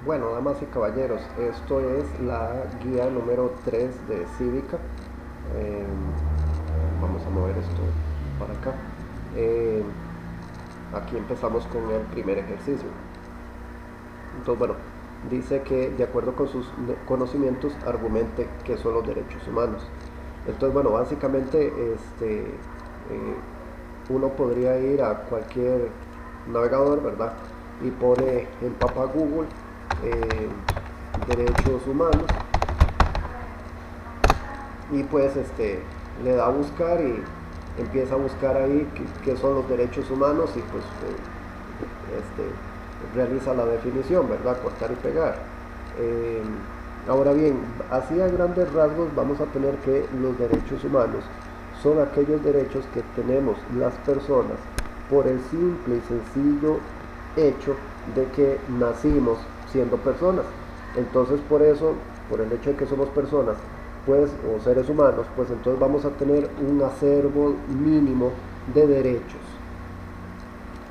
Bueno, damas y caballeros, esto es la guía número 3 de Cívica. Eh, Vamos a mover esto para acá. Eh, Aquí empezamos con el primer ejercicio. Entonces, bueno, dice que de acuerdo con sus conocimientos argumente qué son los derechos humanos. Entonces, bueno, básicamente uno podría ir a cualquier navegador, ¿verdad? Y pone en papa Google eh, derechos humanos y pues le da a buscar y empieza a buscar ahí qué son los derechos humanos y pues realiza la definición, ¿verdad? Cortar y pegar. Eh, Ahora bien, así a grandes rasgos vamos a tener que los derechos humanos son aquellos derechos que tenemos las personas por el simple y sencillo hecho de que nacimos siendo personas. Entonces por eso, por el hecho de que somos personas, pues, o seres humanos, pues entonces vamos a tener un acervo mínimo de derechos.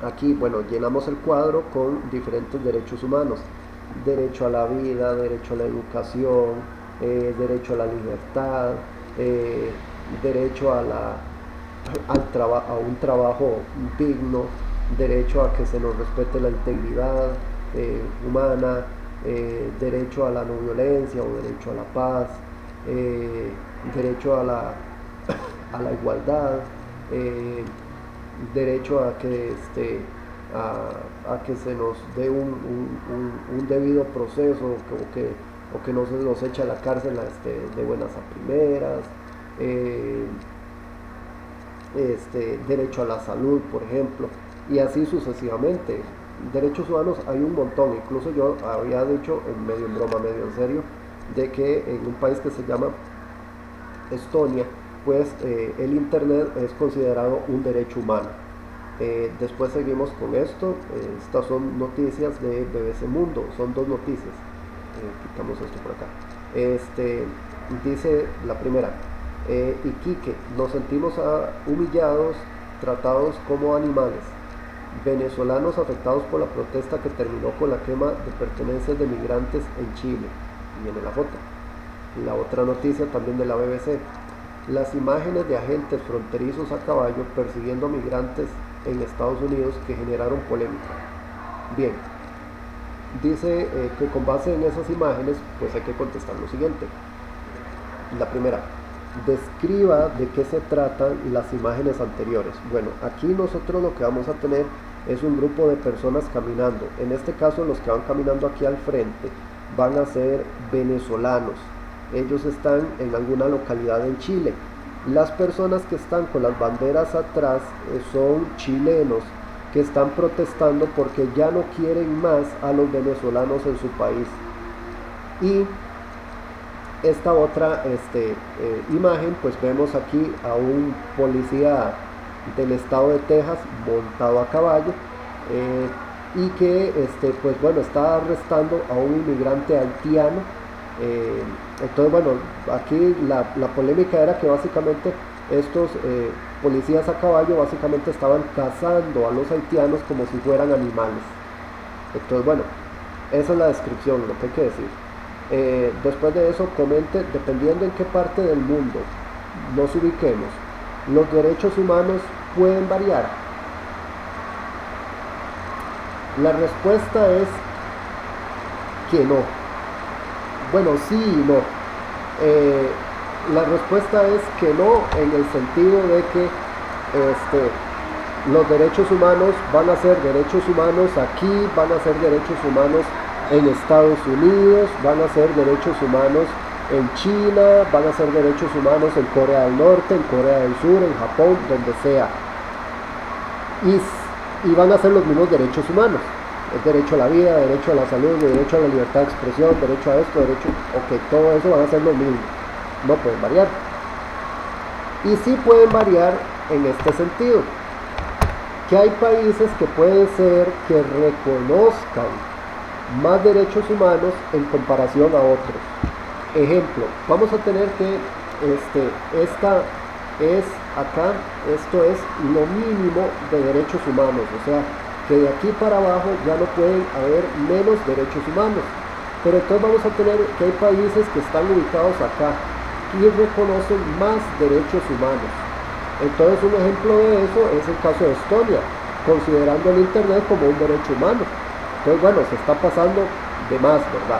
Aquí, bueno, llenamos el cuadro con diferentes derechos humanos. Derecho a la vida, derecho a la educación, derecho a la libertad, eh, derecho a un trabajo digno, derecho a que se nos respete la integridad humana, derecho a la no violencia o derecho a la paz, eh, derecho a la igualdad, eh, derecho a que a que se nos dé un debido proceso o que no se nos eche a la cárcel de buenas a primeras, eh, derecho a la salud, por ejemplo, y así sucesivamente. Derechos humanos hay un montón, incluso yo había dicho medio en broma, medio en serio, de que en un país que se llama Estonia, pues el Internet es considerado un derecho humano. Después seguimos con esto. Estas son noticias de BBC Mundo, son dos noticias. Quitamos esto por acá. Dice la primera, Iquique, nos sentimos humillados, tratados como animales. Venezolanos afectados por la protesta que terminó con la quema de pertenencias de migrantes en Chile. Y viene la foto. La otra noticia también de la BBC. Las imágenes de agentes fronterizos a caballo persiguiendo a migrantes en Estados Unidos que generaron polémica. Bien, dice que con base en esas imágenes pues hay que contestar lo siguiente. La primera, describa de qué se tratan las imágenes anteriores. Bueno, aquí nosotros lo que vamos a tener es un grupo de personas caminando. En este caso los que van caminando aquí al frente van a ser venezolanos. Ellos están en alguna localidad en Chile. Las personas que están con las banderas atrás son chilenos que están protestando porque ya no quieren más a los venezolanos en su país. Y esta otra imagen, pues vemos aquí a un policía del estado de Texas montado a caballo y que pues bueno, está arrestando a un inmigrante haitiano. Entonces bueno, aquí la polémica era que básicamente estos policías a caballo básicamente estaban cazando a los haitianos como si fueran animales. Entonces bueno, esa es la descripción, lo que hay que decir. Después de eso comente, dependiendo en qué parte del mundo nos ubiquemos, los derechos humanos pueden variar. La respuesta es que no. Bueno, sí y no. La respuesta es que no, en el sentido de que los derechos humanos van a ser derechos humanos aquí, van a ser derechos humanos en Estados Unidos, van a ser derechos humanos en China, van a ser derechos humanos en Corea del Norte, en Corea del Sur, en Japón, donde sea. Y van a ser los mismos derechos humanos. El derecho a la vida, derecho a la salud, derecho a la libertad de expresión, derecho a esto, derecho... Ok, todo eso van a ser lo mismo. No pueden variar. Y sí pueden variar en este sentido. Que hay países que puede ser que reconozcan más derechos humanos en comparación a otros. Ejemplo, vamos a tener que esta es acá, esto es lo mínimo de derechos humanos, o sea, que de aquí para abajo ya no pueden haber menos derechos humanos. Pero entonces vamos a tener que hay países que están ubicados acá y reconocen más derechos humanos. Entonces un ejemplo de eso es el caso de Estonia, considerando el Internet como un derecho humano. Entonces bueno, se está pasando de más, ¿verdad?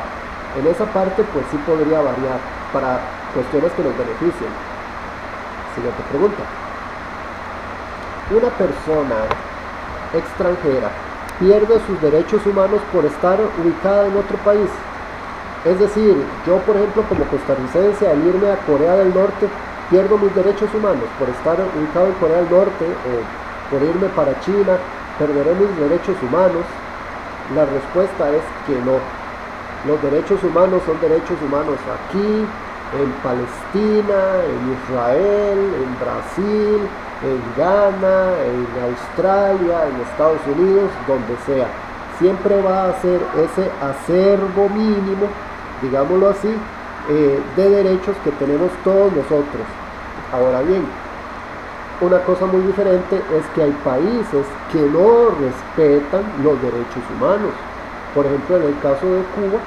En esa parte pues sí podría variar para cuestiones que nos beneficien. Siguiente pregunta. Una persona extranjera pierde sus derechos humanos por estar ubicada en otro país. Es decir, yo por ejemplo como costarricense al irme a Corea del Norte pierdo mis derechos humanos por estar ubicado en Corea del Norte, o por irme para China, perderé mis derechos humanos. La respuesta es que no. Los derechos humanos son derechos humanos aquí, en Palestina, en Israel, en Brasil, en Ghana, en Australia, en Estados Unidos, donde sea. Siempre va a ser ese acervo mínimo, digámoslo así, de derechos que tenemos todos nosotros. Ahora bien, una cosa muy diferente es que hay países que no respetan los derechos humanos. Por ejemplo, en el caso de Cuba,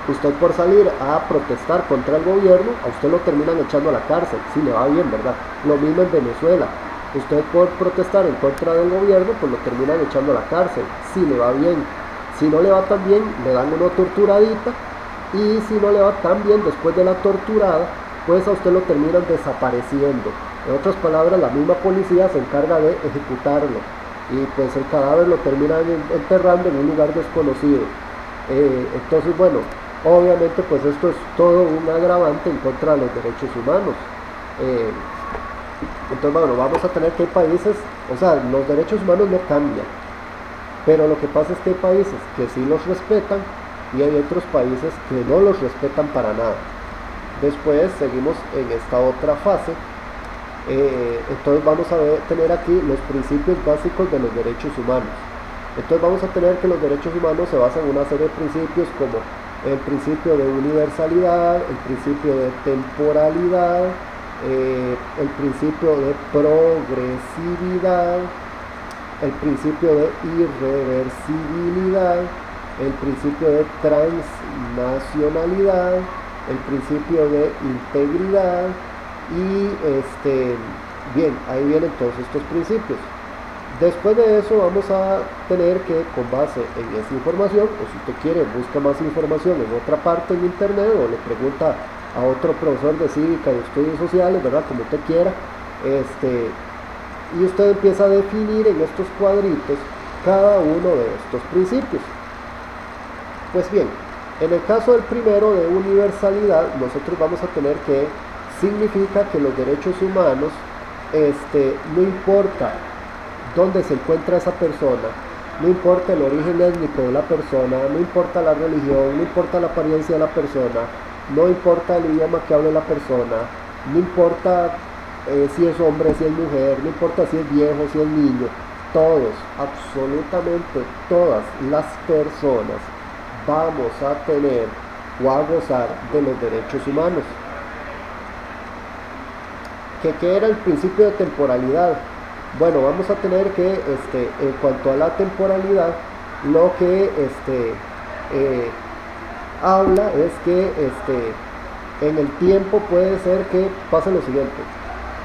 usted por salir a protestar contra el gobierno, a usted lo terminan echando a la cárcel, si le va bien, ¿verdad? Lo mismo en Venezuela. Usted por protestar en contra del gobierno, pues lo terminan echando a la cárcel, si le va bien. Si no le va tan bien, le dan una torturadita, y si no le va tan bien después de la torturada, pues a usted lo terminan desapareciendo. En otras palabras, la misma policía se encarga de ejecutarlo, y pues el cadáver lo terminan enterrando en un lugar desconocido. Entonces, bueno, obviamente pues esto es todo un agravante en contra de los derechos humanos. Entonces, bueno, vamos a tener que hay países, o sea, los derechos humanos no cambian, pero lo que pasa es que hay países que sí los respetan y hay otros países que no los respetan para nada. Después seguimos en esta otra fase. Entonces vamos a tener aquí los principios básicos de los derechos humanos. Entonces vamos a tener que los derechos humanos se basan en una serie de principios como el principio de universalidad, el principio de temporalidad, el principio de progresividad, el principio de irreversibilidad, el principio de transnacionalidad, el principio de integridad y bien, ahí vienen todos estos principios. Después de eso vamos a tener que, con base en esa información, o si usted quiere busca más información en otra parte en internet o le pregunta a otro profesor de cívica y estudios sociales, ¿verdad? Como usted quiera, y usted empieza a definir en estos cuadritos cada uno de estos principios. Pues bien, en el caso del primero de universalidad, nosotros vamos a tener que significa que los derechos humanos, no importa dónde se encuentra esa persona, no importa el origen étnico de la persona, no importa la religión, no importa la apariencia de la persona, no importa el idioma que hable la persona, no importa si es hombre, si es mujer, no importa si es viejo, si es niño, todos, absolutamente todas las personas vamos a tener o a gozar de los derechos humanos. ¿Qué era el principio de temporalidad? Bueno, vamos a tener que, en cuanto a la temporalidad, lo que habla es que en el tiempo puede ser que pase lo siguiente.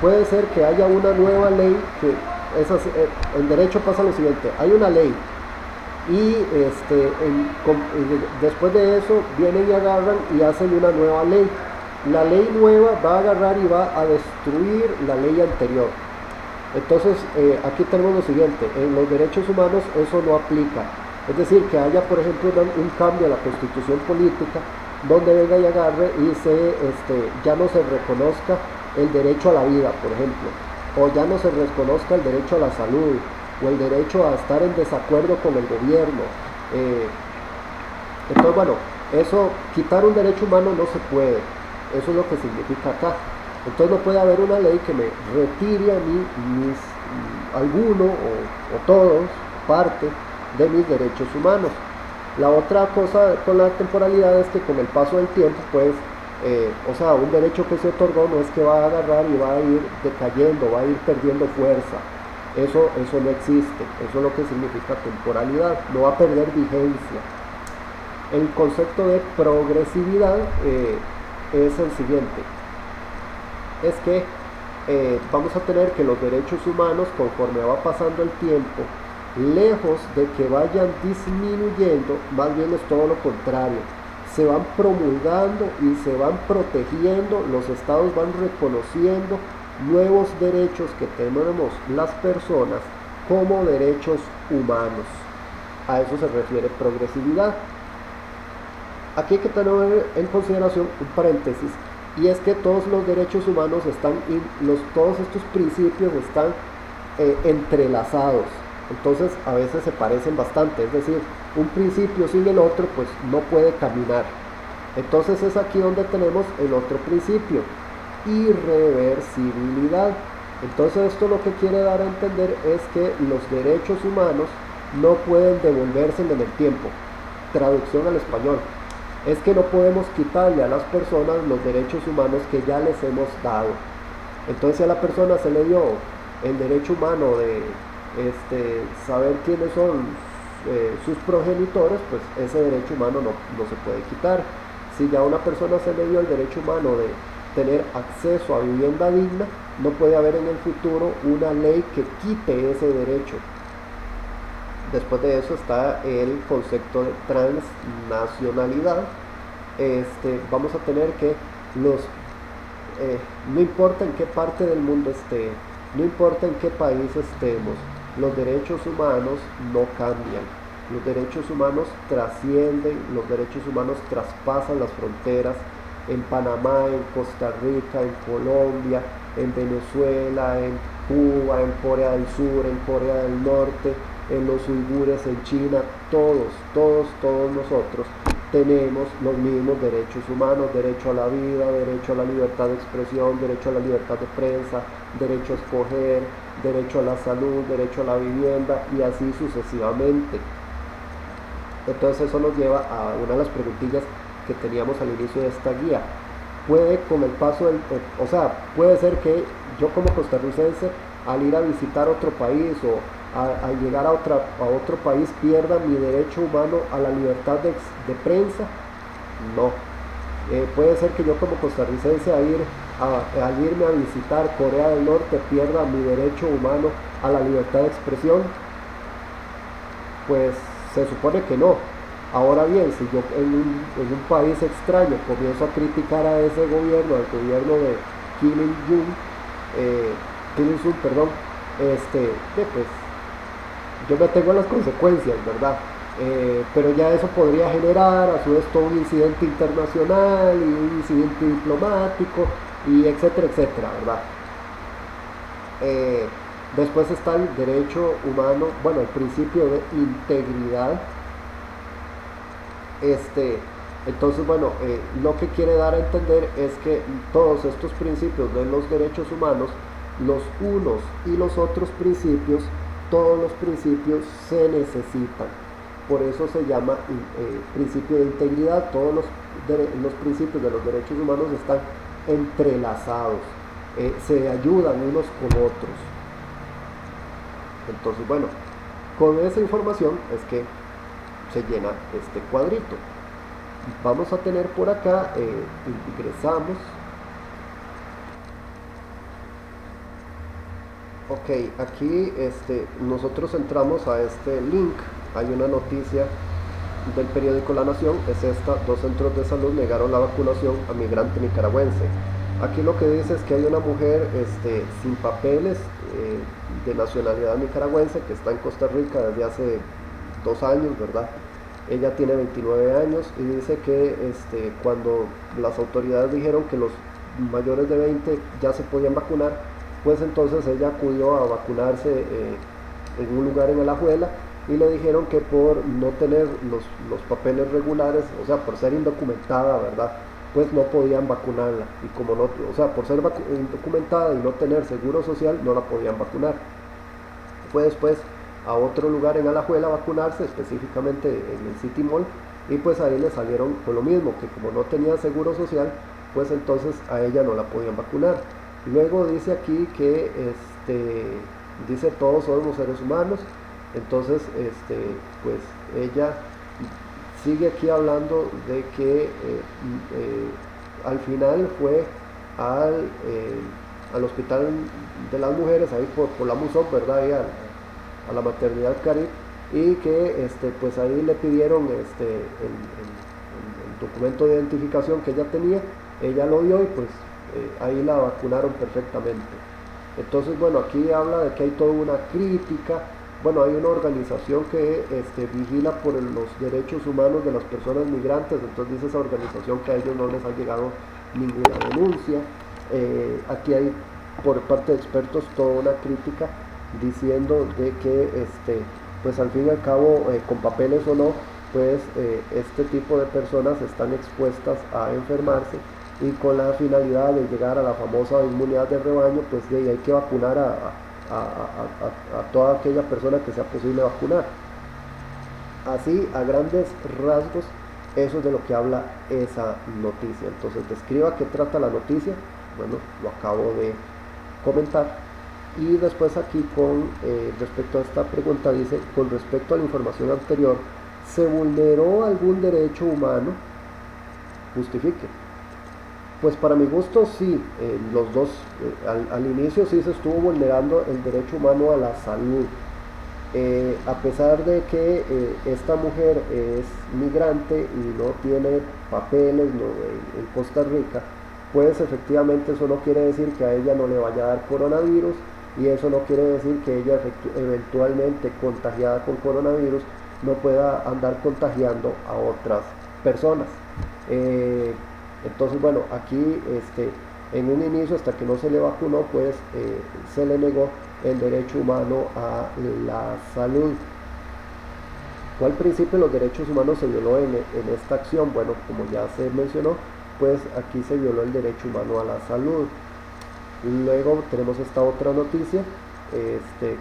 Puede ser que haya una nueva ley, que en derecho pasa lo siguiente, hay una ley y después de eso vienen y agarran y hacen una nueva ley. La ley nueva va a agarrar y va a destruir la ley anterior. Entonces aquí tenemos lo siguiente, en los derechos humanos eso no aplica. Es decir, que haya por ejemplo un cambio a la constitución política donde venga y agarre y ya no se reconozca el derecho a la vida, por ejemplo, o ya no se reconozca el derecho a la salud, o el derecho a estar en desacuerdo con el gobierno. Entonces, bueno, eso, quitar un derecho humano no se puede. Eso es lo que significa acá. Entonces no puede haber una ley que me retire a mí alguno o todos, parte de mis derechos humanos. La otra cosa con la temporalidad es que con el paso del tiempo, pues, un derecho que se otorgó no es que va a agarrar y va a ir decayendo, va a ir perdiendo fuerza. Eso no existe. Eso es lo que significa temporalidad. No va a perder vigencia. El concepto de progresividad es el siguiente, es que vamos a tener que los derechos humanos, conforme va pasando el tiempo, lejos de que vayan disminuyendo, más bien es todo lo contrario, se van promulgando y se van protegiendo, los estados van reconociendo nuevos derechos que tenemos las personas como derechos humanos. A eso se refiere progresividad. Aquí hay que tener en consideración un paréntesis, y es que todos los derechos humanos están, todos estos principios están entrelazados, entonces a veces se parecen bastante, es decir, un principio sin el otro pues no puede caminar. Entonces es aquí donde tenemos el otro principio, irreversibilidad. Entonces esto lo que quiere dar a entender es que los derechos humanos no pueden devolverse en el tiempo. Traducción al español, es que no podemos quitarle a las personas los derechos humanos que ya les hemos dado. Entonces si a la persona se le dio el derecho humano de saber quiénes son sus progenitores, pues ese derecho humano no se puede quitar. Si ya a una persona se le dio el derecho humano de tener acceso a vivienda digna, no puede haber en el futuro una ley que quite ese derecho. Después de eso está el concepto de transnacionalidad. Vamos a tener que no importa en qué parte del mundo esté, no importa en qué país estemos, los derechos humanos no cambian. Los derechos humanos trascienden, los derechos humanos traspasan las fronteras. En Panamá, en Costa Rica, en Colombia, en Venezuela, en Cuba, en Corea del Sur, en Corea del Norte, en los uigures, en China, todos nosotros tenemos los mismos derechos humanos: derecho a la vida, derecho a la libertad de expresión, derecho a la libertad de prensa, derecho a escoger, derecho a la salud, derecho a la vivienda, y así sucesivamente. Entonces eso nos lleva a una de las preguntillas que teníamos al inicio de esta guía. Puede con el paso puede ser que yo como costarricense, al ir a visitar otro país o al llegar a otro país, pierda mi derecho humano a la libertad de prensa. No. Puede ser que yo como costarricense al irme a visitar Corea del Norte pierda mi derecho humano a la libertad de expresión. Pues se supone que no. Ahora bien, si yo en un país extraño comienzo a criticar a ese gobierno, al gobierno de Kim Il-sung, pues yo me tengo las consecuencias, ¿verdad? Pero ya eso podría generar a su vez todo un incidente internacional y un incidente diplomático y etcétera, etcétera, ¿verdad? Después está el derecho humano, el principio de integridad. Entonces, lo que quiere dar a entender es que todos estos principios de los derechos humanos, los unos y los otros principios, todos los principios se necesitan. Por eso se llama principio de integridad. Todos los principios de los derechos humanos están entrelazados, se ayudan unos con otros. Entonces, con esa información es que se llena este cuadrito. Vamos a tener por acá, ingresamos. Ok, aquí nosotros entramos a este link. Hay una noticia del periódico La Nación, es esta: 2 centros de salud negaron la vacunación a migrante nicaragüense. Aquí lo que dice es que hay una mujer sin papeles, de nacionalidad nicaragüense, que está en Costa Rica desde hace 2 años, ¿verdad? Ella tiene 29 años y dice que cuando las autoridades dijeron que los mayores de 20 ya se podían vacunar, pues entonces ella acudió a vacunarse en un lugar en Alajuela, y le dijeron que por no tener los papeles regulares, o sea, por ser indocumentada, ¿verdad?, pues no podían vacunarla, y como no, o sea, por ser indocumentada y no tener seguro social, no la podían vacunar. Fue después a otro lugar en Alajuela a vacunarse, específicamente en el City Mall, y pues ahí le salieron con lo mismo, que como no tenía seguro social, pues entonces a ella no la podían vacunar. Luego dice aquí que dice: todos somos seres humanos. Entonces pues ella sigue aquí hablando de que al final fue al hospital de las mujeres, ahí por la Musop, ¿verdad? Ahí a la maternidad Caribe, y que pues ahí le pidieron el documento de identificación que ella tenía, ella lo dio y pues ahí la vacunaron perfectamente. Entonces, bueno, aquí habla de que hay toda una crítica. Bueno, hay una organización que vigila por los derechos humanos de las personas migrantes, entonces dice esa organización que a ellos no les ha llegado ninguna denuncia. Aquí hay por parte de expertos toda una crítica diciendo de que pues al fin y al cabo, con papeles o no, pues este tipo de personas están expuestas a enfermarse, y con la finalidad de llegar a la famosa inmunidad de rebaño, pues de ahí hay que vacunar a toda aquella persona que sea posible vacunar. Así, a grandes rasgos, eso es de lo que habla esa noticia. Entonces, describa qué trata la noticia. Bueno, lo acabo de comentar. Y después aquí respecto a esta pregunta dice, con respecto a la información anterior, ¿se vulneró algún derecho humano? Justifique. Pues para mi gusto sí, los dos, al inicio sí se estuvo vulnerando el derecho humano a la salud. A pesar de que esta mujer es migrante y no tiene papeles en Costa Rica, pues efectivamente eso no quiere decir que a ella no le vaya a dar coronavirus, y eso no quiere decir que ella eventualmente contagiada con coronavirus no pueda andar contagiando a otras personas. Entonces, bueno, aquí en un inicio, hasta que no se le vacunó, pues se le negó el derecho humano a la salud. ¿Cuál principio de los derechos humanos se violó en esta acción? Bueno, como ya se mencionó, pues aquí se violó el derecho humano a la salud. Luego tenemos esta otra noticia,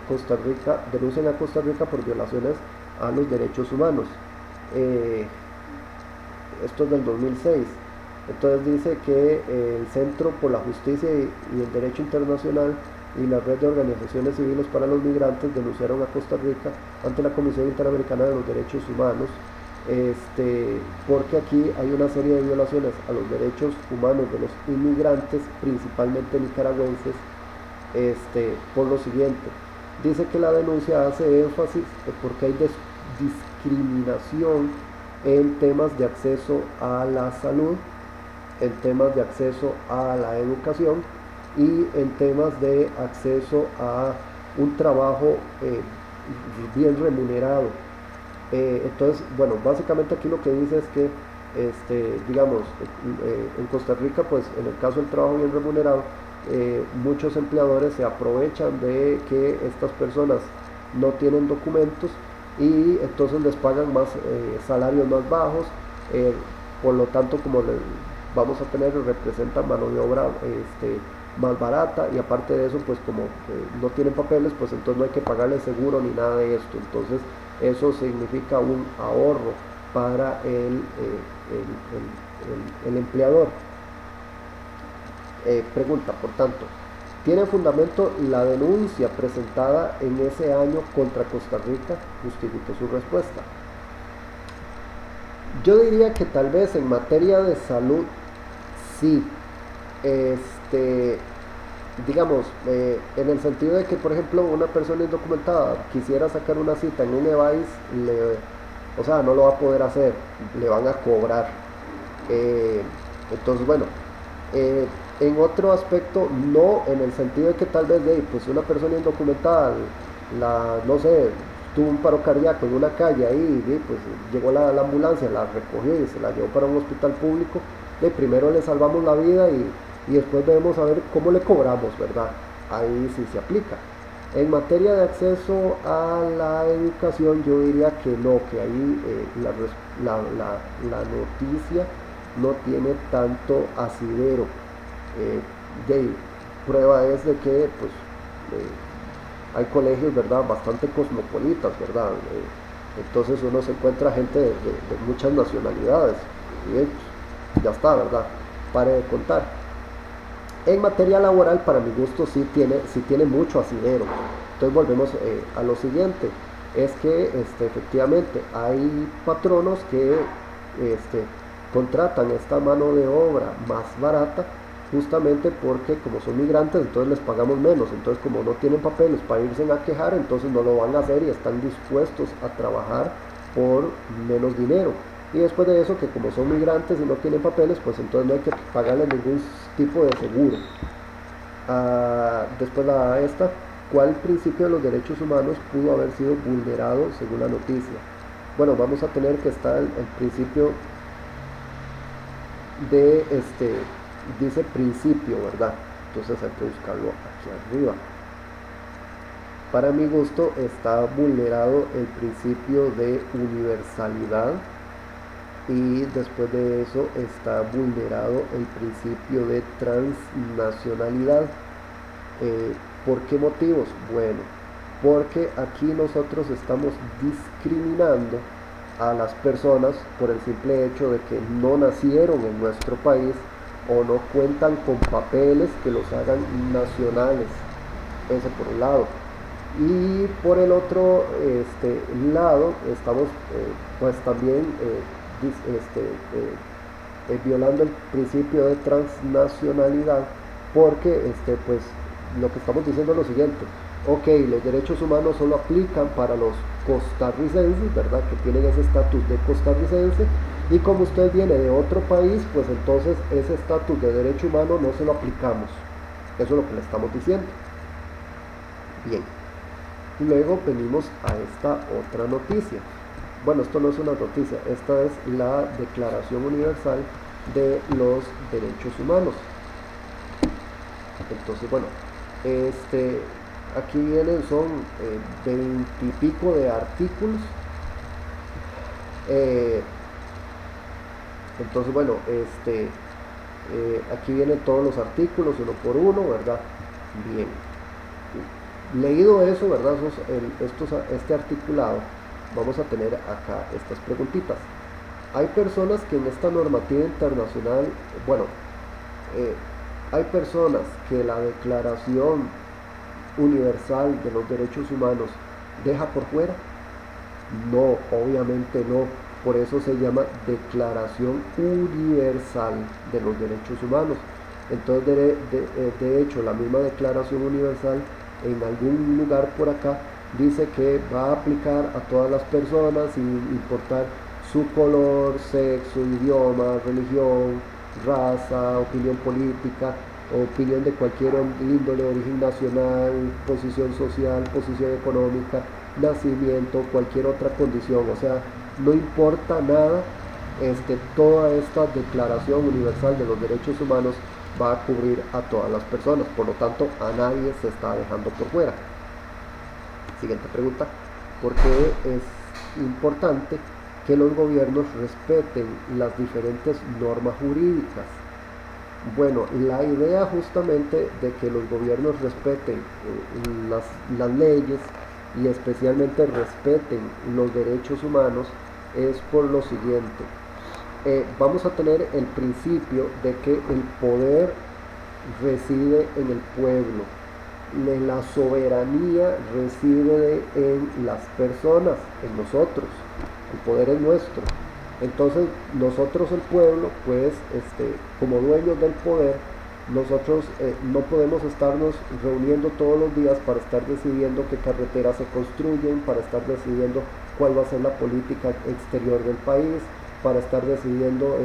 Costa Rica, denuncian a Costa Rica por violaciones a los derechos humanos. Esto es del 2006. Entonces dice que el Centro por la Justicia y el Derecho Internacional y la Red de Organizaciones Civiles para los Migrantes denunciaron a Costa Rica ante la Comisión Interamericana de los Derechos Humanos, porque aquí hay una serie de violaciones a los derechos humanos de los inmigrantes, principalmente nicaragüenses, por lo siguiente. Dice que la denuncia hace énfasis porque hay discriminación en temas de acceso a la salud, en temas de acceso a la educación y en temas de acceso a un trabajo bien remunerado. Entonces, bueno, básicamente aquí lo que dice es que, digamos, en Costa Rica, pues en el caso del trabajo bien remunerado, muchos empleadores se aprovechan de que estas personas no tienen documentos y entonces les pagan más salarios más bajos, por lo tanto, como vamos a tener, representa mano de obra más barata, y aparte de eso, pues como no tienen papeles, pues entonces no hay que pagarle seguro ni nada de esto. Entonces eso significa un ahorro para el empleador. Pregunta, por tanto, ¿tiene fundamento la denuncia presentada en ese año contra Costa Rica? Justifique su respuesta. Yo diría que tal vez en materia de salud sí, digamos, en el sentido de que, por ejemplo, una persona indocumentada quisiera sacar una cita en un EVAIS, o sea, no lo va a poder hacer, le van a cobrar. Entonces, bueno, en otro aspecto, no en el sentido de que tal vez pues una persona indocumentada, no sé, tuvo un paro cardíaco en una calle ahí, pues llegó la ambulancia, la recogió y se la llevó para un hospital público, primero le salvamos la vida y después debemos saber cómo le cobramos, ¿verdad? Ahí sí se aplica. En materia de acceso a la educación, yo diría que no, que ahí la noticia no tiene tanto asidero. Prueba es de que pues, hay colegios, ¿verdad?, bastante cosmopolitas, ¿verdad? Entonces uno se encuentra gente de muchas nacionalidades y ya está, ¿verdad? Pare de contar. En materia laboral, para mi gusto, sí tiene mucho asidero. Entonces volvemos a lo siguiente. es que efectivamente hay patronos que contratan esta mano de obra más barata justamente porque como son migrantes entonces les pagamos menos, entonces como no tienen papeles para irse a quejar, entonces no lo van a hacer y están dispuestos a trabajar por menos dinero. Y después de eso, que como son migrantes y no tienen papeles, pues entonces no hay que pagarles ningún tipo de seguro. Después esta, ¿cuál principio de los derechos humanos pudo haber sido vulnerado según la noticia? Bueno, vamos a tener que estar el principio de dice principio, ¿verdad? Entonces hay que buscarlo aquí arriba. Para mi gusto está vulnerado el principio de universalidad y después de eso está vulnerado el principio de transnacionalidad. ¿Por qué motivos? Bueno, porque aquí nosotros estamos discriminando a las personas por el simple hecho de que no nacieron en nuestro país o no cuentan con papeles que los hagan nacionales. Ese por un lado. Y por el otro lado estamos pues también violando el principio de transnacionalidad porque pues lo que estamos diciendo es lo siguiente: ok, los derechos humanos solo aplican para los costarricenses, ¿verdad? Que tienen ese estatus de costarricense, y como usted viene de otro país, pues entonces ese estatus de derecho humano no se lo aplicamos. Eso es lo que le estamos diciendo. Bien, luego venimos a esta otra noticia. Bueno, esto no es una noticia, esta es la Declaración Universal de los Derechos Humanos. Entonces, bueno, aquí vienen, son 20 y pico de artículos. Entonces, bueno, aquí vienen todos los artículos uno por uno, ¿verdad? Bien, leído eso, ¿verdad? Este articulado, vamos a tener acá estas preguntitas. Hay personas que en esta normativa internacional, bueno, hay personas que la Declaración Universal de los Derechos Humanos deja por fuera. No, obviamente no. Por eso se llama Declaración Universal de los Derechos Humanos. Entonces, de hecho, la misma Declaración Universal en algún lugar por acá dice que va a aplicar a todas las personas sin importar su color, sexo, idioma, religión, raza, opinión política, opinión de cualquier índole, origen nacional, posición social, posición económica, nacimiento, cualquier otra condición. O sea, no importa nada, toda esta Declaración Universal de los Derechos Humanos va a cubrir a todas las personas, por lo tanto a nadie se está dejando por fuera. Siguiente pregunta: ¿por qué es importante que los gobiernos respeten las diferentes normas jurídicas? Bueno, la idea justamente de que los gobiernos respeten las leyes y especialmente respeten los derechos humanos es por lo siguiente. Vamos a tener el principio de que el poder reside en el pueblo, la soberanía reside en las personas, en nosotros, el poder es nuestro. Entonces nosotros, el pueblo, pues como dueños del poder, nosotros no podemos estarnos reuniendo todos los días para estar decidiendo qué carreteras se construyen, para estar decidiendo cuál va a ser la política exterior del país, para estar decidiendo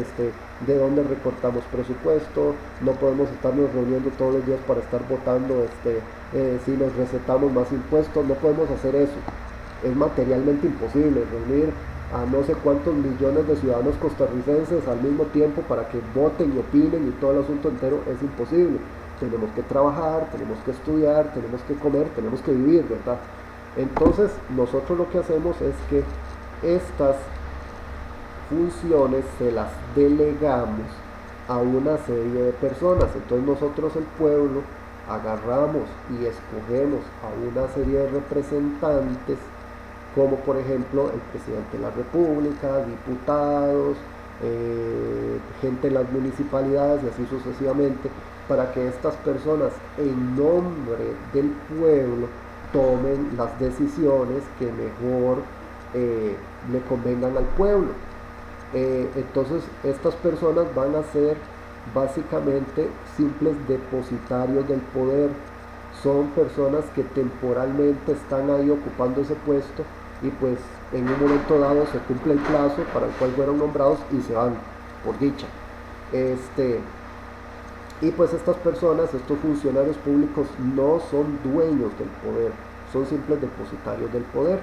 de dónde recortamos presupuesto. No podemos estarnos reuniendo todos los días para estar votando si nos recetamos más impuestos. No podemos hacer eso, es materialmente imposible reunir a no sé cuántos millones de ciudadanos costarricenses al mismo tiempo para que voten y opinen, y todo el asunto entero es imposible. Tenemos que trabajar, tenemos que estudiar, tenemos que comer, tenemos que vivir, ¿verdad? Entonces nosotros lo que hacemos es que estas funciones se las delegamos a una serie de personas. Entonces nosotros, el pueblo, agarramos y escogemos a una serie de representantes, como por ejemplo el presidente de la República, diputados, gente en las municipalidades y así sucesivamente, para que estas personas, en nombre del pueblo, tomen las decisiones que mejor le convengan al pueblo. Entonces estas personas van a ser básicamente simples depositarios del poder. Son personas que temporalmente están ahí ocupando ese puesto y pues en un momento dado se cumple el plazo para el cual fueron nombrados y se van, por dicha. Y pues estas personas, estos funcionarios públicos no son dueños del poder, son simples depositarios del poder.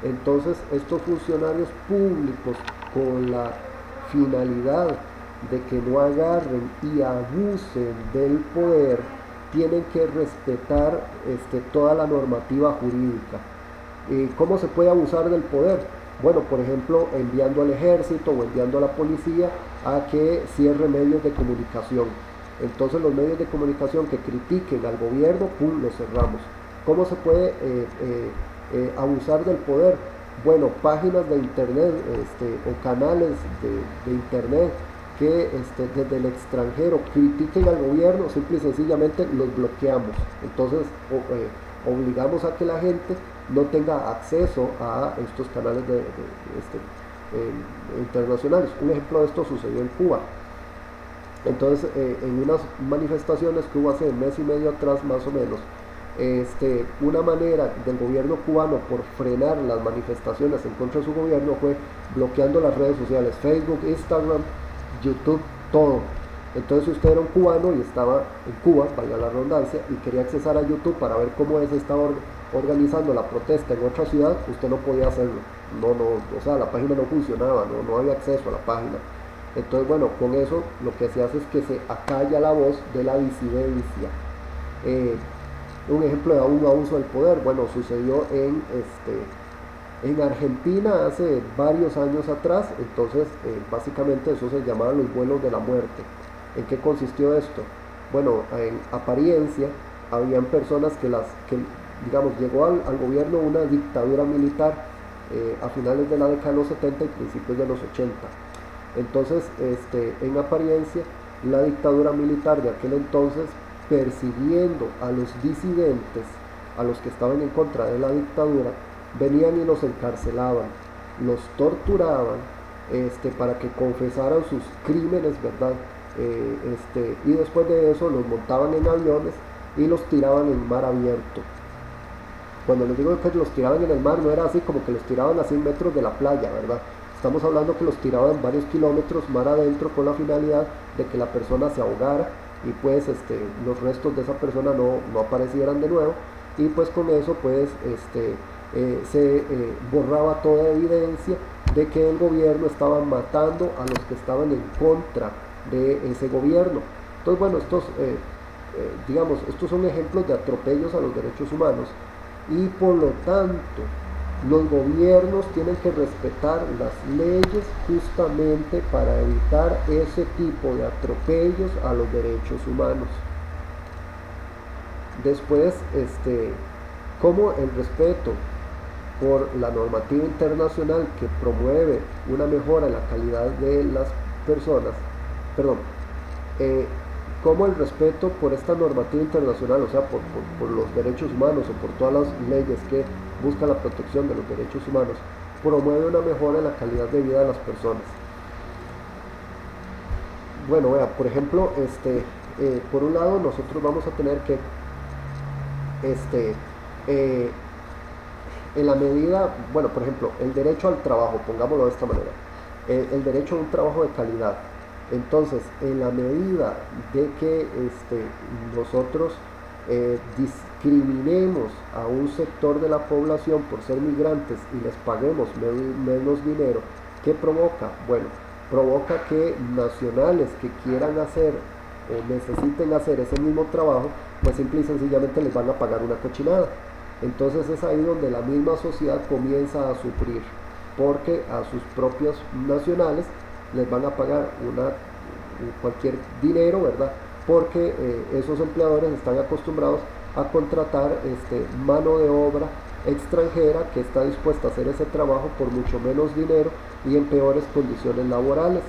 Entonces estos funcionarios públicos, con la finalidad de que no agarren y abusen del poder, tienen que respetar toda la normativa jurídica. ¿Cómo se puede abusar del poder? Bueno, por ejemplo, enviando al ejército o enviando a la policía a que cierre medios de comunicación. Entonces los medios de comunicación que critiquen al gobierno, ¡pum!, los cerramos. ¿Cómo se puede abusar del poder? Bueno, páginas de internet o canales de internet que desde el extranjero critiquen al gobierno, simple y sencillamente los bloqueamos. Entonces obligamos a que la gente no tenga acceso a estos canales internacionales. Un ejemplo de esto sucedió en Cuba. Entonces en unas manifestaciones que hubo hace un mes y medio atrás más o menos, una manera del gobierno cubano por frenar las manifestaciones en contra de su gobierno fue bloqueando las redes sociales, Facebook, Instagram, YouTube, todo. Entonces si usted era un cubano y estaba en Cuba, valga la redundancia, y quería accesar a YouTube para ver cómo se estaba organizando la protesta en otra ciudad, usted no podía hacerlo. O sea, la página no funcionaba, no había acceso a la página. Entonces, bueno, con eso lo que se hace es que se acalla la voz de la disidencia. Un ejemplo de un abuso del poder, bueno, sucedió en Argentina hace varios años atrás. Entonces básicamente eso se llamaba los vuelos de la muerte. ¿En qué consistió esto? Bueno, en apariencia habían personas que digamos, llegó al gobierno una dictadura militar a finales de la década de los 70 y principios de los 80. Entonces en apariencia la dictadura militar de aquel entonces, persiguiendo a los disidentes, a los que estaban en contra de la dictadura, venían y los encarcelaban, los torturaban para que confesaran sus crímenes, ¿verdad? Y después de eso los montaban en aviones y los tiraban en mar abierto. Cuando les digo que los tiraban en el mar, no era así como que los tiraban a 100 metros de la playa, ¿verdad? Estamos hablando que los tiraban varios kilómetros mar adentro con la finalidad de que la persona se ahogara y pues los restos de esa persona no aparecieran de nuevo, y pues con eso pues se borraba toda evidencia de que el gobierno estaba matando a los que estaban en contra de ese gobierno. Entonces, bueno, estos son ejemplos de atropellos a los derechos humanos, y por lo tanto los gobiernos tienen que respetar las leyes justamente para evitar ese tipo de atropellos a los derechos humanos. Después, como el respeto por la normativa internacional que promueve una mejora en la calidad de las personas, como el respeto por esta normativa internacional, o sea, por los derechos humanos o por todas las leyes que buscan la protección de los derechos humanos, promueve una mejora en la calidad de vida de las personas. Bueno, vea, por ejemplo, por un lado nosotros vamos a tener que en la medida, bueno, por ejemplo, el derecho al trabajo, pongámoslo de esta manera, el derecho a un trabajo de calidad. Entonces, en la medida de que nosotros discriminemos a un sector de la población por ser migrantes y les paguemos menos dinero, ¿qué provoca? Bueno, provoca que nacionales que quieran hacer o necesiten hacer ese mismo trabajo, pues simple y sencillamente les van a pagar una cochinada. Entonces es ahí donde la misma sociedad comienza a sufrir, porque a sus propios nacionales les van a pagar cualquier dinero, ¿verdad? Porque esos empleadores están acostumbrados a contratar mano de obra extranjera que está dispuesta a hacer ese trabajo por mucho menos dinero y en peores condiciones laborales.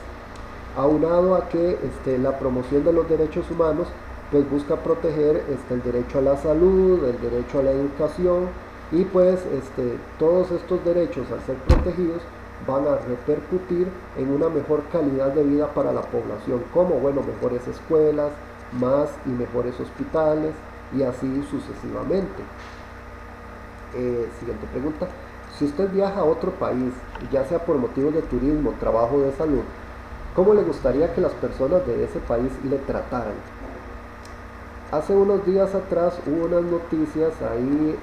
Aunado a que la promoción de los derechos humanos pues busca proteger el derecho a la salud, el derecho a la educación, y pues todos estos derechos, al ser protegidos, van a repercutir en una mejor calidad de vida para la población, como bueno, mejores escuelas, más y mejores hospitales, y así sucesivamente. Siguiente pregunta. Si usted viaja a otro país, ya sea por motivos de turismo, trabajo o de salud, ¿cómo le gustaría que las personas de ese país le trataran? Hace unos días atrás hubo unas noticias ahí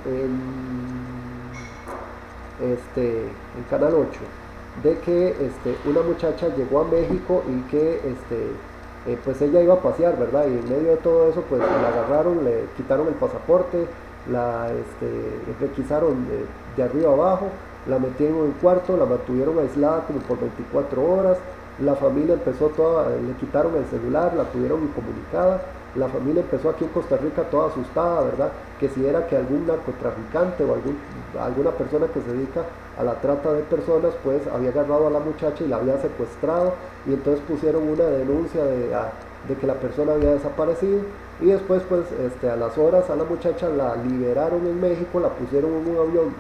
en Canal 8 de que una muchacha llegó a México y que pues ella iba a pasear, ¿verdad? Y en medio de todo eso pues la agarraron, le quitaron el pasaporte, la requisaron de arriba abajo, la metieron en un cuarto, la mantuvieron aislada como por 24 horas, la familia empezó toda, le quitaron el celular, la tuvieron incomunicada, la familia empezó aquí en Costa Rica toda asustada, ¿verdad? Que si era que algún narcotraficante o alguna persona que se dedica a la trata de personas, pues había agarrado a la muchacha y la había secuestrado, y entonces pusieron una denuncia de que la persona había desaparecido, y después pues a las horas a la muchacha la liberaron en México, la pusieron en un avión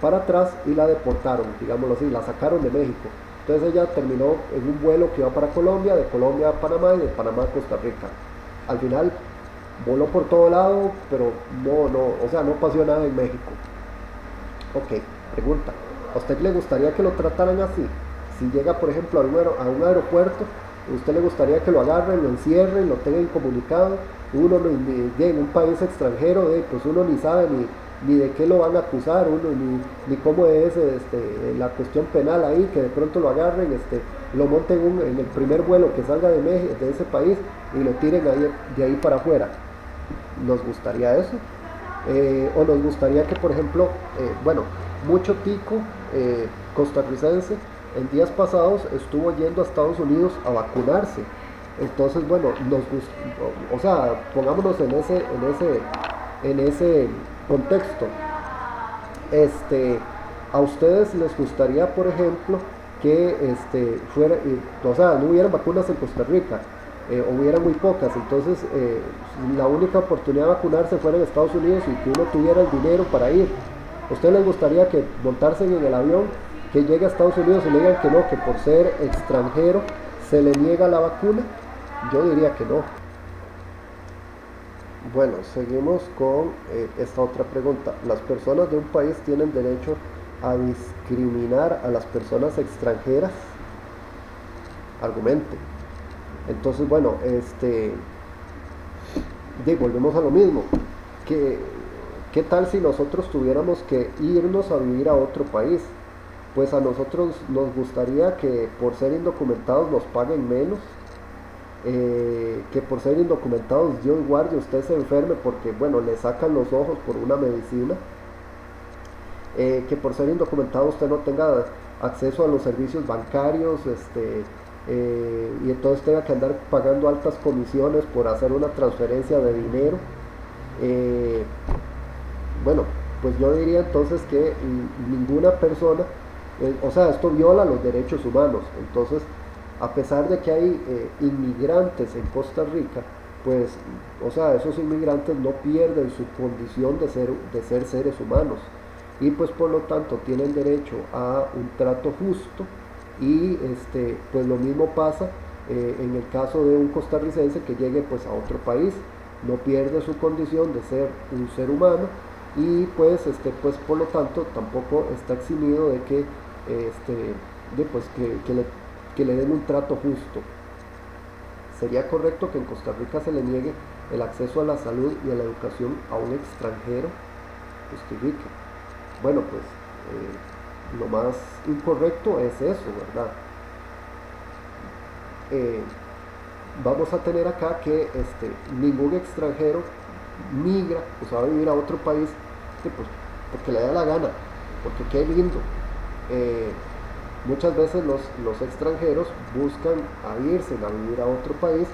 para atrás y la deportaron, digámoslo así, la sacaron de México. Entonces ella terminó en un vuelo que iba para Colombia, de Colombia a Panamá y de Panamá a Costa Rica. Al final voló por todo lado, pero no pasó nada en México. Ok, pregunta. ¿A usted le gustaría que lo trataran así? Si llega, por ejemplo, a un aeropuerto, ¿a usted le gustaría que lo agarren, lo encierren, lo tengan incomunicado? Uno en un país extranjero, pues uno ni sabe ni de qué lo van a acusar, uno ni cómo es la cuestión penal ahí, que de pronto lo agarren, lo monten en el primer vuelo que salga de ese país y lo tiren de ahí para afuera. ¿Nos gustaría eso? O nos gustaría que, por ejemplo, mucho tico costarricense en días pasados estuvo yendo a Estados Unidos a vacunarse. Entonces, bueno, pongámonos en ese contexto. A ustedes les gustaría, por ejemplo, que no hubieran vacunas en Costa Rica, o hubieran muy pocas, entonces la única oportunidad de vacunarse fuera en Estados Unidos y que uno tuviera el dinero para ir. ¿A ustedes les gustaría que montarse en el avión, que llegue a Estados Unidos y le digan que no, que por ser extranjero se le niega la vacuna? Yo diría que no. Bueno, seguimos con esta otra pregunta. ¿Las personas de un país tienen derecho a discriminar a las personas extranjeras? Argumente. Entonces, bueno, volvemos a lo mismo. ¿Qué tal si nosotros tuviéramos que irnos a vivir a otro país? Pues a nosotros nos gustaría que por ser indocumentados nos paguen menos, que por ser indocumentados Dios guarde usted se enferme porque bueno le sacan los ojos por una medicina, que por ser indocumentado usted no tenga acceso a los servicios bancarios, y entonces tenga que andar pagando altas comisiones por hacer una transferencia de dinero. Bueno, pues yo diría entonces que ninguna persona, esto viola los derechos humanos. Entonces, a pesar de que hay inmigrantes en Costa Rica, pues, esos inmigrantes no pierden su condición de ser seres humanos, y pues por lo tanto tienen derecho a un trato justo, y pues lo mismo pasa en el caso de un costarricense que llegue pues a otro país, no pierde su condición de ser un ser humano, y pues por lo tanto tampoco está eximido de que que le den un trato justo. ¿Sería correcto que en Costa Rica se le niegue el acceso a la salud y a la educación a un extranjero? Justifique. Bueno, pues lo más incorrecto es eso, ¿verdad? Vamos a tener acá que ningún extranjero migra, va a vivir a otro país, pues, porque le da la gana, porque qué lindo. Muchas veces los extranjeros buscan irse a vivir a otro país,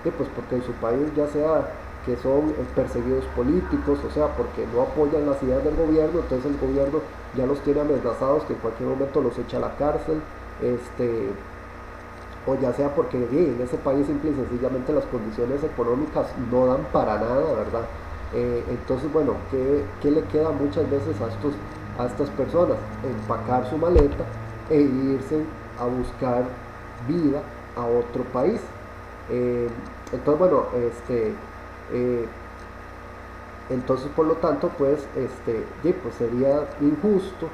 pues porque en su país ya sea que son perseguidos políticos, porque no apoyan las ideas del gobierno, entonces el gobierno ya los tiene amenazados que en cualquier momento los echa a la cárcel, o ya sea porque en ese país simple y sencillamente las condiciones económicas no dan para nada, ¿verdad? Entonces, bueno, ¿qué le queda muchas veces a estas personas? Empacar su maleta e irse a buscar vida a otro país. Eh, entonces, bueno, eh, entonces por lo tanto, pues, pues sería injusto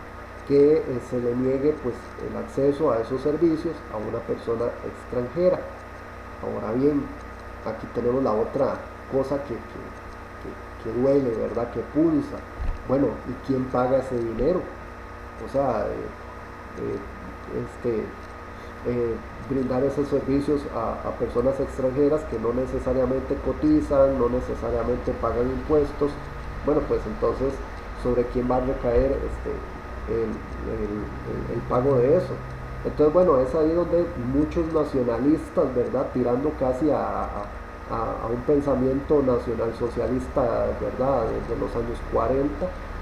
que se le niegue pues el acceso a esos servicios a una persona extranjera. Ahora bien, aquí tenemos la otra cosa que duele, ¿verdad? Que pulsa. Bueno, ¿y quién paga ese dinero? O sea, este, brindar esos servicios a personas extranjeras que no necesariamente cotizan, no necesariamente pagan impuestos. Bueno, pues entonces, ¿sobre quién va a recaer el pago de eso? Entonces, bueno, es ahí donde muchos nacionalistas, ¿verdad? Tirando casi a un pensamiento nacional socialista, ¿verdad? Desde los años 40,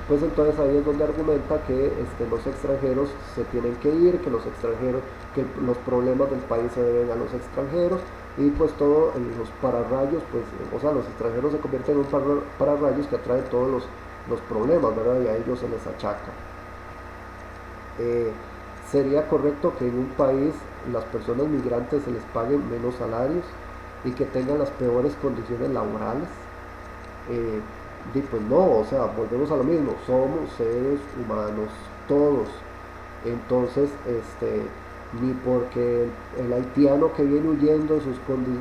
pues entonces ahí es donde argumenta que los extranjeros se tienen que ir, que los extranjeros, que los problemas del país se deben a los extranjeros, y pues todos los pararrayos, pues, o sea, los extranjeros se convierten en un pararrayos que atraen todos los problemas, ¿verdad? Y a ellos se les achaca. Eh, ¿Sería correcto que en un país las personas migrantes se les paguen menos salarios y que tengan las peores condiciones laborales? Eh, pues no, o sea, volvemos a lo mismo, somos seres humanos todos. Entonces, ni porque el haitiano que viene huyendo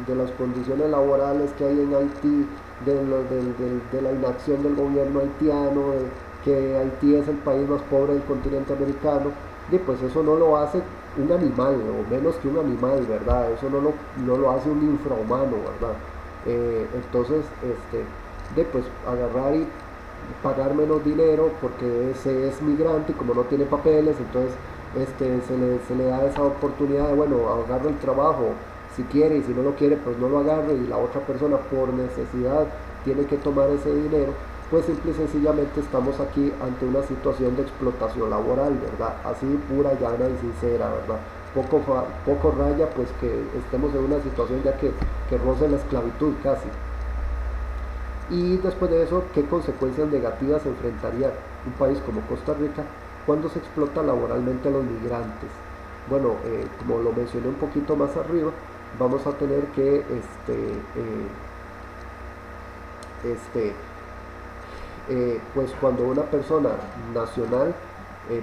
de las condiciones laborales que hay en Haití, de la inacción del gobierno haitiano, de que Haití es el país más pobre del continente americano, y pues eso no lo hace un animal, o menos que un animal, ¿verdad? Eso no lo hace un infrahumano, ¿verdad? Entonces, pues agarrar y pagar menos dinero porque ese es migrante y como no tiene papeles, entonces se le da esa oportunidad de, bueno, agarra el trabajo si quiere, y si no lo quiere pues no lo agarre, y la otra persona por necesidad tiene que tomar ese dinero. Pues simple y sencillamente estamos aquí ante una situación de explotación laboral, ¿verdad? Así pura, llana y sincera, ¿verdad? Poco raya pues que estemos en una situación ya que roce la esclavitud casi. Y después de eso, ¿qué consecuencias negativas enfrentaría un país como Costa Rica cuando se explota laboralmente a los migrantes? Bueno, como lo mencioné un poquito más arriba, vamos a tener que este, pues cuando una persona nacional,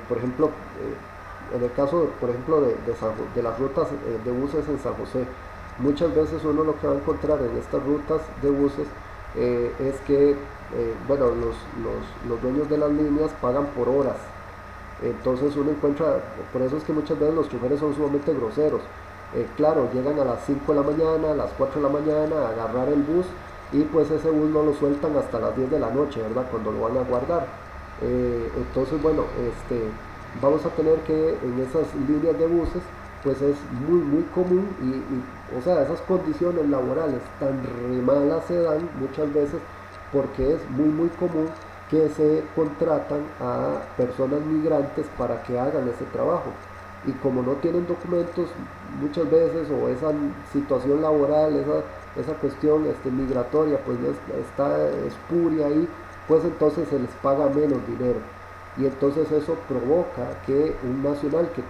por ejemplo, en el caso, por ejemplo, de las rutas de buses en San José, muchas veces uno lo que va a encontrar en estas rutas de buses es que, bueno, los dueños de las líneas pagan por horas. Entonces uno encuentra, por eso es que muchas veces los choferes son sumamente groseros. Claro, llegan a las 5 de la mañana, a las 4 de la mañana a agarrar el bus, y pues ese bus no lo sueltan hasta las 10 de la noche, ¿verdad? Cuando lo van a guardar. Entonces, bueno, vamos a tener que en esas líneas de buses, pues es muy común, o sea, esas condiciones laborales tan re malas se dan muchas veces porque es muy común que se contratan a personas migrantes para que hagan ese trabajo, y como no tienen documentos muchas veces, o esa situación laboral, esa cuestión migratoria pues está espuria ahí, pues entonces se les paga menos dinero, y entonces eso provoca que un nacional que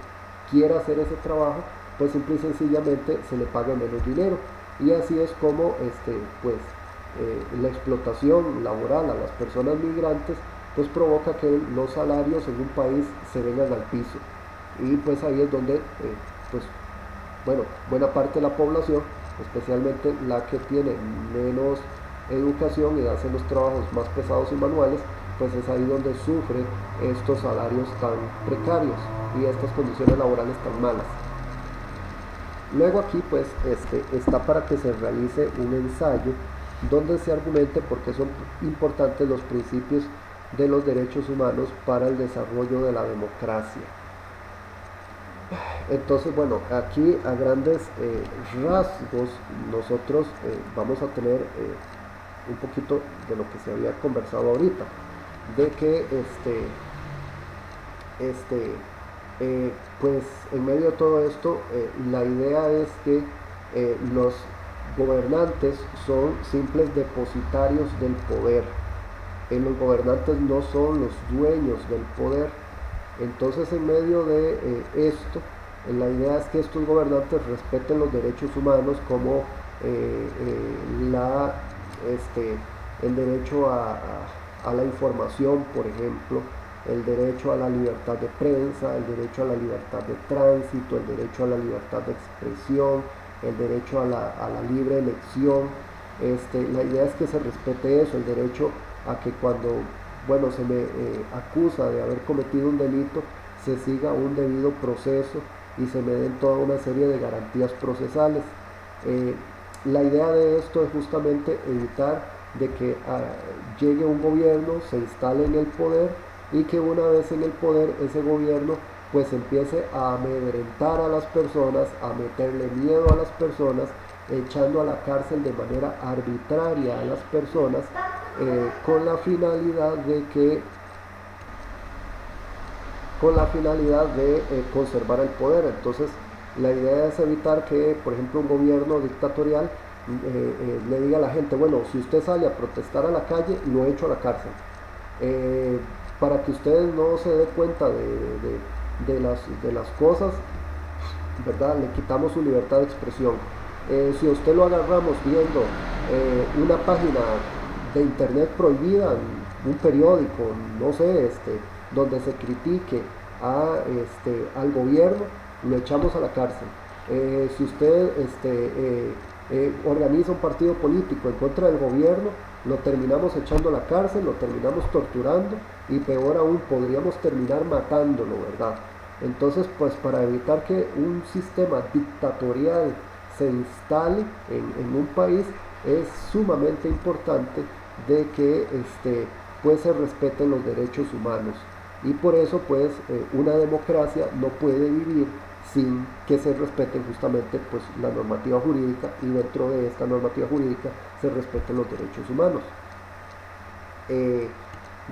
quiera hacer ese trabajo pues simple y sencillamente se le pague menos dinero, y así es como pues la explotación laboral a las personas migrantes pues provoca que los salarios en un país se vengan al piso, y pues ahí es donde pues bueno, buena parte de la población, especialmente la que tiene menos educación y hace los trabajos más pesados y manuales, pues es ahí donde sufre estos salarios tan precarios y estas condiciones laborales tan malas. Luego aquí pues está para que se realice un ensayo donde se argumente por qué son importantes los principios de los derechos humanos para el desarrollo de la democracia. Entonces, bueno, aquí a grandes rasgos nosotros vamos a tener un poquito de lo que se había conversado ahorita, de que este, Pues en medio de todo esto, la idea es que los gobernantes son simples depositarios del poder. Los gobernantes no son los dueños del poder. Entonces, en medio de esto, la idea es que estos gobernantes respeten los derechos humanos como la, este, el derecho a la información, por ejemplo, el derecho a la libertad de prensa, el derecho a la libertad de tránsito, el derecho a la libertad de expresión, el derecho a la libre elección. La idea es que se respete eso, el derecho a que cuando se me acusa de haber cometido un delito, se siga un debido proceso y se me den toda una serie de garantías procesales. La idea de esto es justamente evitar de que llegue un gobierno, se instale en el poder y que una vez en el poder ese gobierno pues empiece a amedrentar a las personas, a meterle miedo a las personas, echando a la cárcel de manera arbitraria a las personas con la finalidad de conservar el poder. Entonces la idea es evitar que, por ejemplo, un gobierno dictatorial le diga a la gente, bueno, si usted sale a protestar a la calle, lo echo a la cárcel. Para que ustedes no se den cuenta de las cosas, ¿verdad? Le quitamos su libertad de expresión. Si a usted lo agarramos viendo una página de internet prohibida, un periódico, no sé, donde se critique al gobierno, lo echamos a la cárcel. Si usted organiza un partido político en contra del gobierno, lo terminamos echando a la cárcel, lo terminamos torturando y peor aún, podríamos terminar matándolo, ¿verdad? Entonces, pues para evitar que un sistema dictatorial se instale en un país, es sumamente importante de que pues se respeten los derechos humanos. Y por eso pues una democracia no puede vivir sin que se respeten justamente pues la normativa jurídica, y dentro de esta normativa jurídica se respeten los derechos humanos.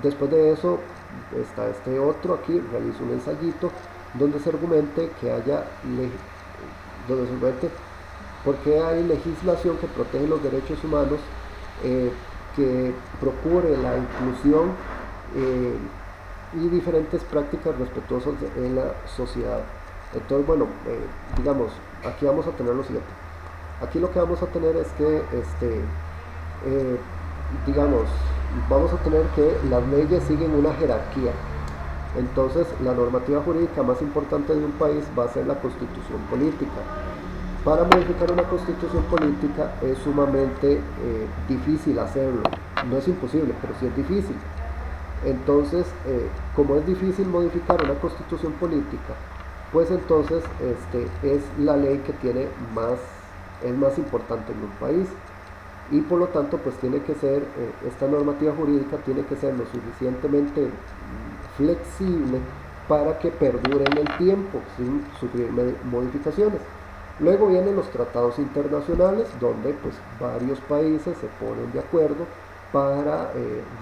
Después de eso está este otro aquí, realizo un ensayito donde se argumente que porque hay legislación que protege los derechos humanos, que procure la inclusión y diferentes prácticas respetuosas en la sociedad. Entonces, bueno, digamos, aquí vamos a tener lo siguiente. Aquí lo que vamos a tener es que, digamos, vamos a tener que las leyes siguen una jerarquía. Entonces, la normativa jurídica más importante de un país va a ser la constitución política. Para modificar una constitución política es sumamente difícil hacerlo. No es imposible, pero sí es difícil. Entonces, como es difícil modificar una constitución política, pues entonces es la ley que es más importante en un país, y por lo tanto pues tiene que ser, esta normativa jurídica tiene que ser lo suficientemente flexible para que perdure en el tiempo sin sufrir modificaciones. Luego vienen los tratados internacionales, donde pues varios países se ponen de acuerdo para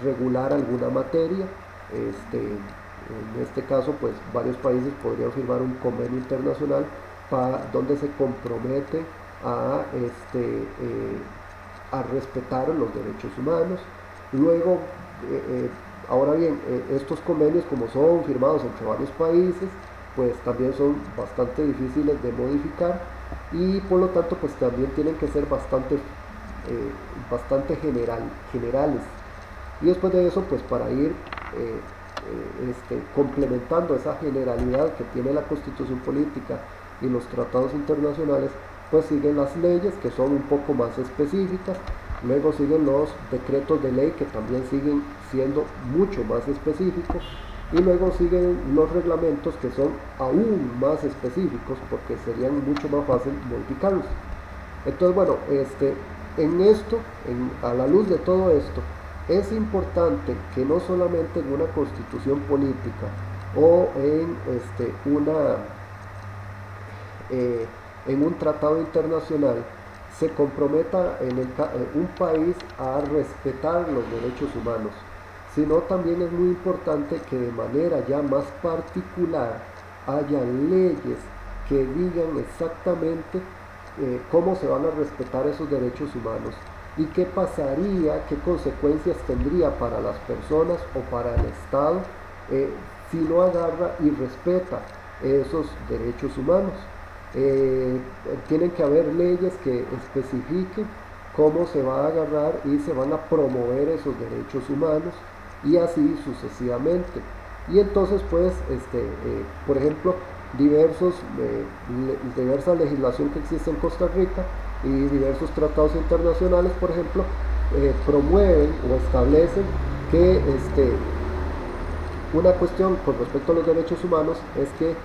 regular alguna materia. En este caso pues varios países podrían firmar un convenio internacional donde se compromete a respetar los derechos humanos. Luego, ahora bien, estos convenios, como son firmados entre varios países, pues también son bastante difíciles de modificar, y por lo tanto pues también tienen que ser bastante generales. Y después de eso, pues para ir complementando esa generalidad que tiene la constitución política y los tratados internacionales, pues siguen las leyes, que son un poco más específicas. Luego siguen los decretos de ley, que también siguen siendo mucho más específicos, y luego siguen los reglamentos, que son aún más específicos porque serían mucho más fácil modificarlos. Entonces, bueno, a la luz de todo esto, es importante que no solamente en una constitución política o en un tratado internacional se comprometa un país a respetar los derechos humanos, sino también es muy importante que de manera ya más particular haya leyes que digan exactamente cómo se van a respetar esos derechos humanos y qué pasaría, qué consecuencias tendría para las personas o para el Estado si no agarra y respeta esos derechos humanos. Tienen que haber leyes que especifiquen cómo se va a agarrar y se van a promover esos derechos humanos y así sucesivamente. Y entonces pues, por ejemplo, diversa legislación que existe en Costa Rica y diversos tratados internacionales, por ejemplo, promueven o establecen que una cuestión con respecto a los derechos humanos es que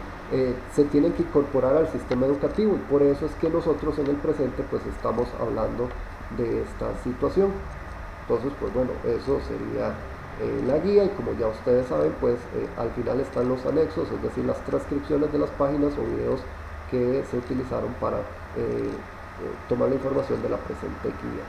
se tienen que incorporar al sistema educativo, y por eso es que nosotros en el presente pues estamos hablando de esta situación. Entonces pues bueno, eso sería la guía, y como ya ustedes saben pues al final están los anexos, es decir, las transcripciones de las páginas o videos que se utilizaron para tomar la información de la presente guía.